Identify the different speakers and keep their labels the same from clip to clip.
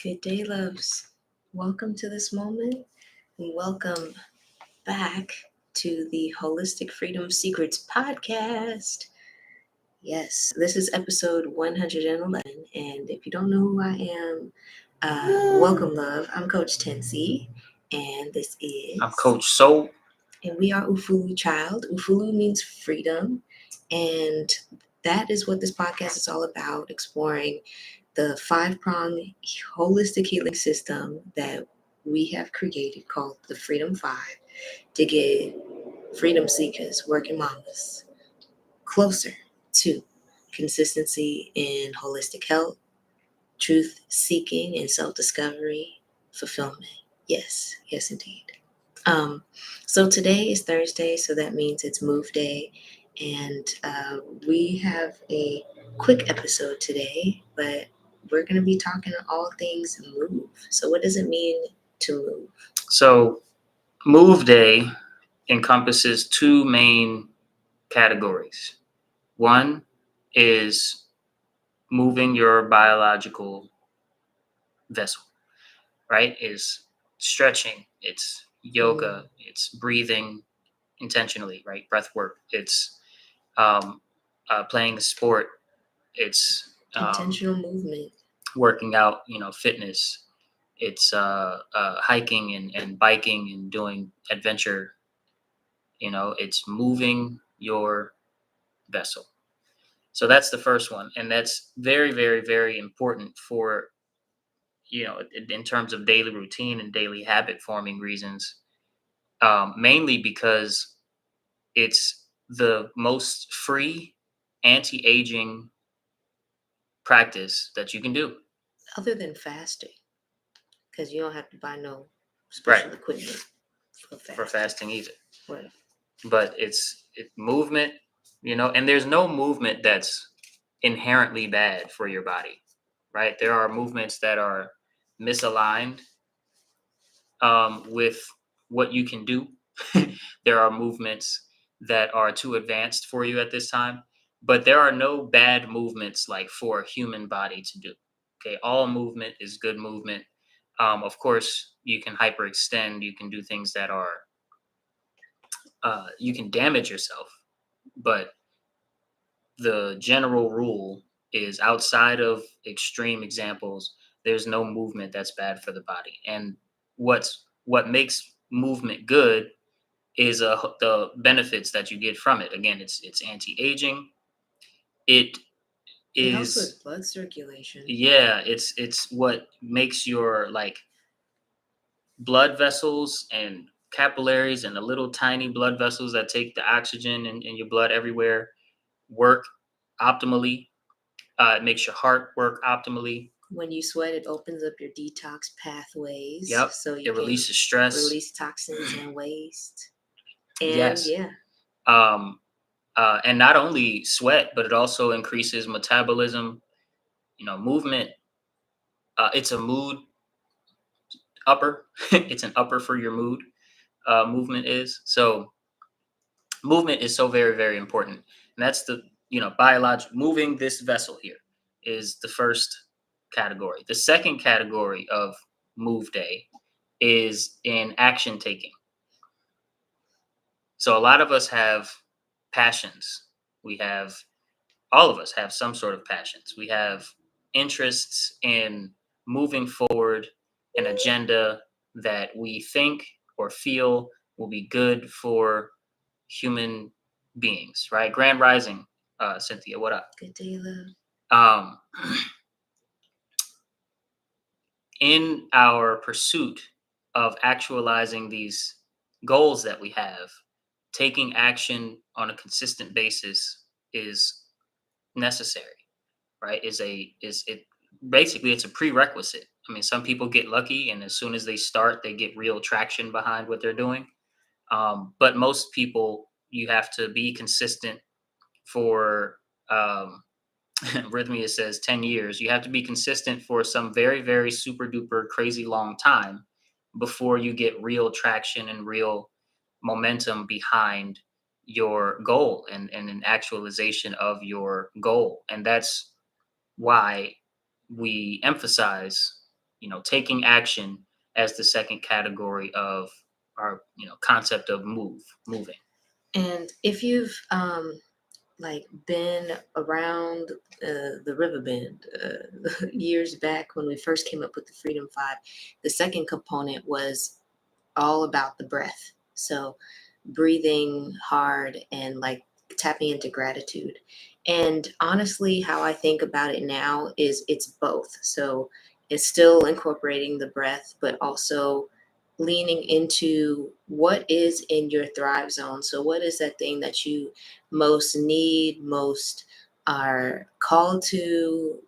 Speaker 1: Good day, loves. Welcome to this moment and welcome back to the Holistic Freedom Secrets podcast. Yes, this is episode 111. And if you don't know who I am, welcome, love. I'm Coach Tensi, and this is.
Speaker 2: I'm Coach Soul.
Speaker 1: And we are Ufulu Child. Ufulu means freedom. And that is what this podcast is all about, exploring the 5-pronged holistic healing system that we have created called the Freedom Five to get freedom seekers, working mamas, closer to consistency in holistic health, truth seeking and self-discovery, fulfillment. Yes, yes indeed. Um, so today is Thursday, so that means it's Move Day, and we have a quick episode today, but we're going to be talking all things move. So what does it mean to move?
Speaker 2: So, Move Day encompasses two main categories. One is moving your biological vessel, right? Is stretching, it's yoga, it's breathing intentionally, right? Breath work, it's playing a sport, it's
Speaker 1: Intentional movement.
Speaker 2: working out, fitness. It's hiking and biking and doing adventure. It's moving your vessel. So that's the first one. And that's very, very, very important for, in terms of daily routine and daily habit forming reasons, mainly because it's the most free anti-aging practice that you can do.
Speaker 1: Other than fasting, because you don't have to buy no special equipment
Speaker 2: for fasting either.
Speaker 1: Right.
Speaker 2: But it's movement, and there's no movement that's inherently bad for your body, right? There are movements that are misaligned with what you can do. There are movements that are too advanced for you at this time, but there are no bad movements like for a human body to do. Okay, all movement is good movement. Of course, you can hyperextend. You can do things that are you can damage yourself, but the general rule is outside of extreme examples, there's no movement that's bad for the body. And what makes movement good is the benefits that you get from it. Again, it's anti-aging. It
Speaker 1: helps
Speaker 2: is
Speaker 1: with blood circulation.
Speaker 2: Yeah, it's what makes your blood vessels and capillaries and the little tiny blood vessels that take the oxygen in your blood everywhere work optimally. It makes your heart work optimally.
Speaker 1: When you sweat, it opens up your detox pathways.
Speaker 2: Yep.
Speaker 1: So you
Speaker 2: it releases stress,
Speaker 1: release toxins and waste. And
Speaker 2: yes.
Speaker 1: Yeah.
Speaker 2: And not only sweat, but it also increases metabolism. Movement. It's a mood upper. It's an upper for your mood. Movement is so. Movement is so very, very important, and that's the biological moving this vessel here is the first category. The second category of Move Day is in action taking. So a lot of us have passions. All of us have some sort of passions. We have interests in moving forward an agenda that we think or feel will be good for human beings, right? Grand Rising, Cynthia, what up?
Speaker 1: Good day, love.
Speaker 2: In our pursuit of actualizing these goals that we have, taking action on a consistent basis is necessary, right? Basically it's a prerequisite. I mean, some people get lucky and as soon as they start, they get real traction behind what they're doing. But most people, you have to be consistent for Rhythmia says 10 years. You have to be consistent for some very, very super duper crazy long time before you get real traction and real momentum behind your goal and an actualization of your goal. And that's why we emphasize, taking action as the second category of our concept of moving.
Speaker 1: And if you've like been around the river bend years back when we first came up with the Freedom Five, the second component was all about the breath. So breathing hard and like tapping into gratitude. And honestly, how I think about it now is it's both. So it's still incorporating the breath, but also leaning into what is in your thrive zone. So, what is that thing that you most need, most are called to,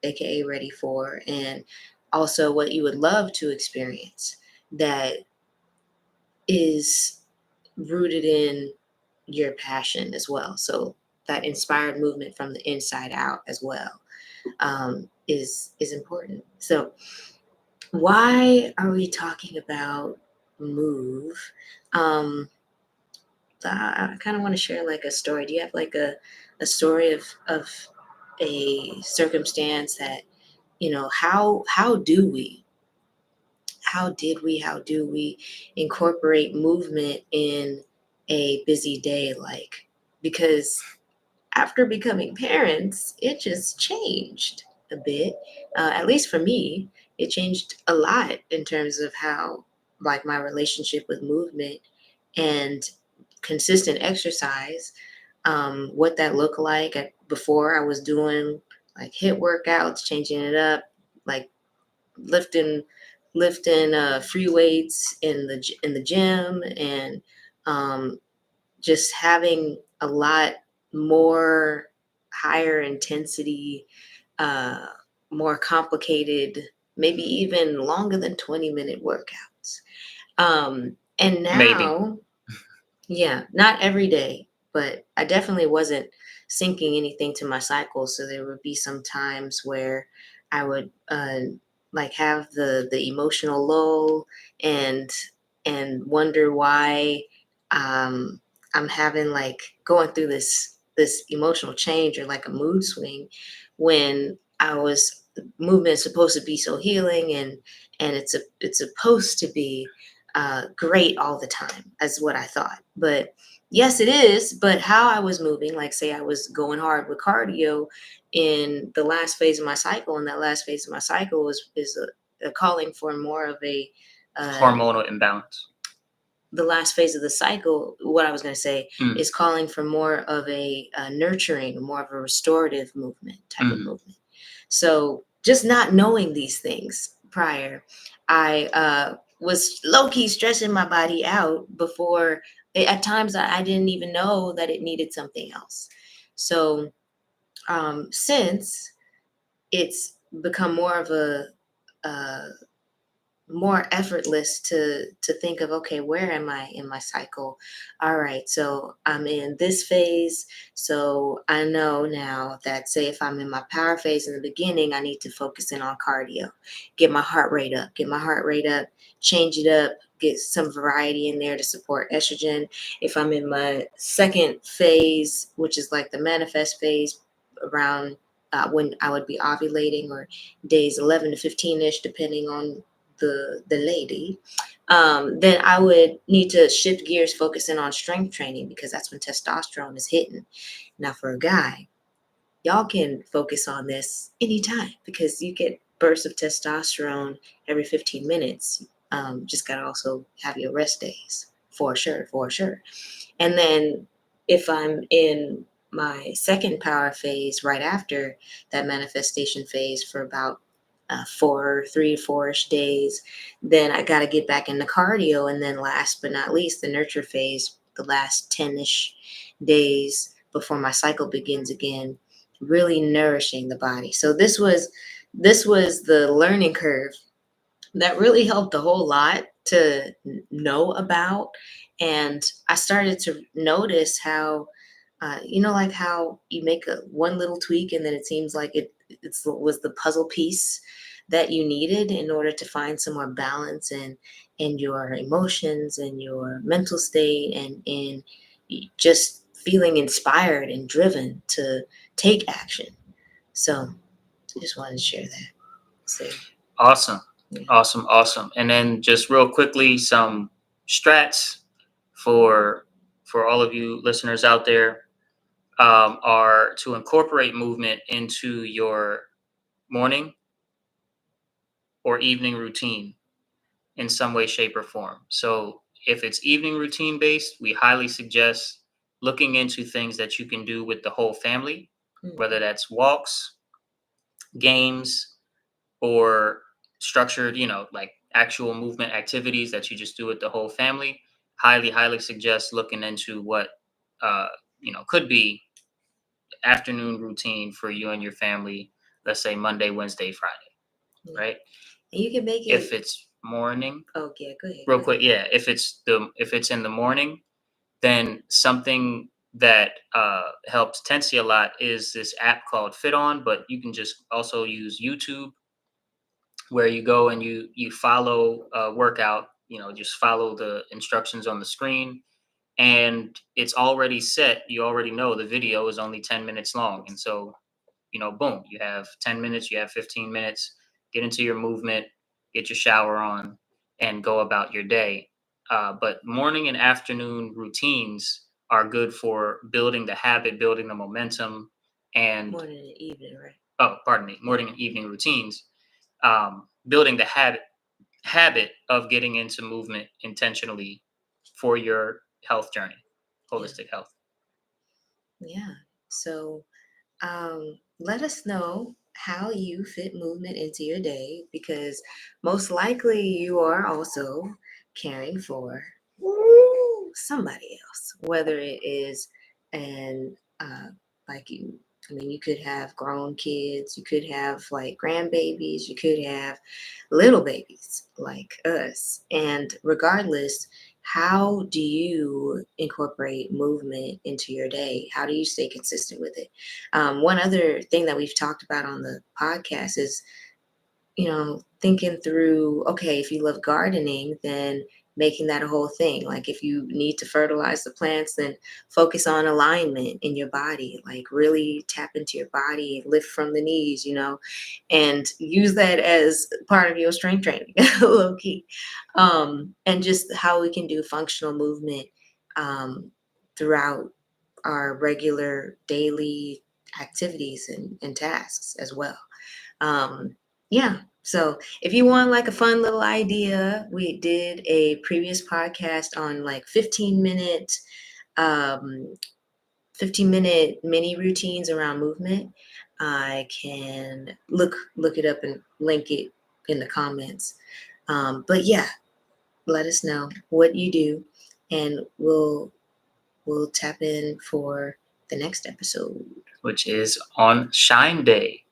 Speaker 1: aka ready for, and also what you would love to experience that is rooted in your passion as well. So that inspired movement from the inside out as well is important. So why are we talking about move? Um, I kind of want to share like a story. Do you have like a story of a circumstance that how do we how do we incorporate movement in a busy day, like, because after becoming parents it just changed a bit, at least for me it changed a lot in terms of how like my relationship with movement and consistent exercise, what that looked like. Before I was doing like hit workouts, changing it up, like lifting free weights in the gym, and um, just having a lot more higher intensity, uh, more complicated, maybe even longer than 20-minute workouts. And
Speaker 2: Maybe.
Speaker 1: now, yeah, not every day, but I definitely wasn't syncing anything to my cycle. So there would be some times where I would like have the emotional lull and wonder why um, I'm having like going through this emotional change or like a mood swing when I was movement is supposed to be so healing, and it's supposed to be great all the time, as what I thought. But yes, it is. But how I was moving, like say I was going hard with cardio in the last phase of my cycle, and that last phase of my cycle is a calling for more of a uh,
Speaker 2: Hormonal imbalance.
Speaker 1: the last phase of the cycle. What I was going to say
Speaker 2: Mm.
Speaker 1: is calling for more of a nurturing, more of a restorative movement type of
Speaker 2: Mm.
Speaker 1: movement. So just not knowing these things prior, I was low key stressing my body out before. At times, I didn't even know that it needed something else. So since it's become more of a more effortless to think of, okay, where am I in my cycle? All right, so I'm in this phase. So I know now that, say if I'm in my power phase in the beginning, I need to focus in on cardio, get my heart rate up, change it up, get some variety in there to support estrogen. If I'm in my second phase, which is like the manifest phase, around when I would be ovulating, or days 11 to 15-ish, depending on the lady, then I would need to shift gears, focusing on strength training, because that's when testosterone is hitting. Now, for a guy, y'all can focus on this anytime because you get bursts of testosterone every 15 minutes. Just gotta also have your rest days, for sure, for sure. And then if I'm in my second power phase right after that manifestation phase for about 3 or 4-ish days, then I got to get back into cardio. And then last but not least, the nurture phase, the last 10-ish days before my cycle begins again, really nourishing the body. So this was the learning curve that really helped a whole lot to know about. And I started to notice how, like how you make one little tweak and then it seems like was the puzzle piece that you needed in order to find some more balance in your emotions and your mental state, and in just feeling inspired and driven to take action. So I just wanted to share that. So
Speaker 2: Awesome. Awesome. And then just real quickly, some strats for all of you listeners out there, are to incorporate movement into your morning or evening routine in some way, shape, or form. So if it's evening routine based, we highly suggest looking into things that you can do with the whole family, whether that's walks, games, or structured, like actual movement activities that you just do with the whole family. Highly suggest looking into what uh, could be afternoon routine for you and your family. Let's say Monday, Wednesday, Friday, right?
Speaker 1: And you can make it.
Speaker 2: If it's morning,
Speaker 1: oh yeah, go ahead.
Speaker 2: real quick, yeah. If it's in the morning, then something that helps Tensi a lot is this app called Fit On, but you can just also use YouTube, where you go and you follow a workout, just follow the instructions on the screen, and it's already set. You already know the video is only 10 minutes long, and so boom, you have 10 minutes, you have 15 minutes, get into your movement, get your shower on, and go about your day. But morning and afternoon routines are good for building the habit, building the momentum, and
Speaker 1: morning and evening, right?
Speaker 2: oh, pardon me, morning and evening routines, building the habit of getting into movement intentionally for your health journey, holistic health.
Speaker 1: Yeah. So let us know how you fit movement into your day, because most likely you are also caring for somebody else, whether it is an like you. I mean, you could have grown kids, you could have like grandbabies, you could have little babies like us. And regardless, how do you incorporate movement into your day? How do you stay consistent with it? One other thing that we've talked about on the podcast is, thinking through, okay, if you love gardening, then making that a whole thing. Like if you need to fertilize the plants, then focus on alignment in your body, like really tap into your body, lift from the knees, and use that as part of your strength training, low key. And just how we can do functional movement throughout our regular daily activities and tasks as well. Yeah. So if you want like a fun little idea, we did a previous podcast on like um, 15-minute mini routines around movement. I can look it up and link it in the comments. But yeah, let us know what you do, and we'll tap in for the next episode,
Speaker 2: which is on Shine Day.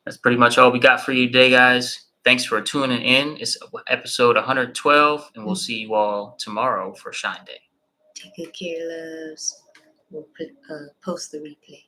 Speaker 2: That's pretty much all we got for you today, guys. Thanks for tuning in. It's episode 112, and we'll see you all tomorrow for Shine Day.
Speaker 1: Take good care, loves. We'll post the replay.